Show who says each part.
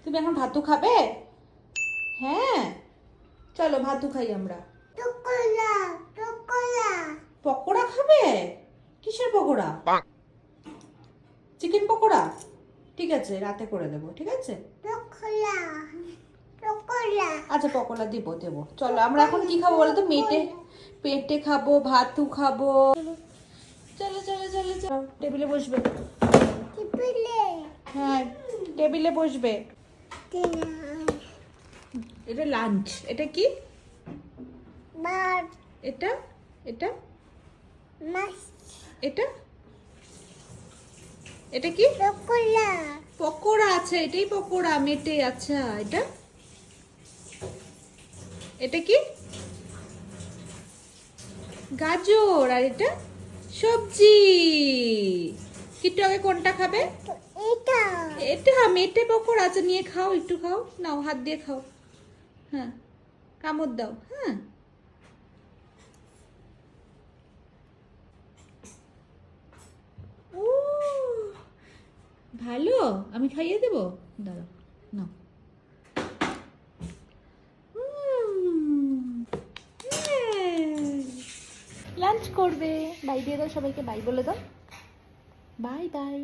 Speaker 1: তুমি এখন ভাতু খাবে? হ্যাঁ, চলো ভাতু খাই আমরা। পকোড়া খাবে? কিসের পকোড়া? চিকেন পকোড়া? ঠিক আছে, রাতে করে দেবো। ঠিক আছে, আচ্ছা পকোড়া দেবো দেবো। চলো আমরা এখন কি খাবো বলো তো? পেটে খাবো, ভাতু খাবো। চলো চলো চলো চলো, টেবিলে বসবে। হ্যাঁ, টেবিলে বসবে। এটা লাঞ্চ। এটা কি? এটা এটা এটা এটা কি? পকোড়া। আছে, এটাই পকোড়া মেটে। আচ্ছা, এটা এটা কি? গাজর। আর এটা সবজি। কিট্টু আগে কোনটা খাবে? এটা মেটে পকোড়া। আচ্ছা নিয়ে খাও, একটু খাও, নাও হাত দিয়ে খাও। হ্যাঁ, কামড় দাও। হ্যাঁ, ও ভালো। আমি খাইয়ে দেবো, দাঁড়াও, নাও। লাঞ্চ করবে। বাই দিয়ে দাও সবাইকে, বাই বলে দাও। Bye bye.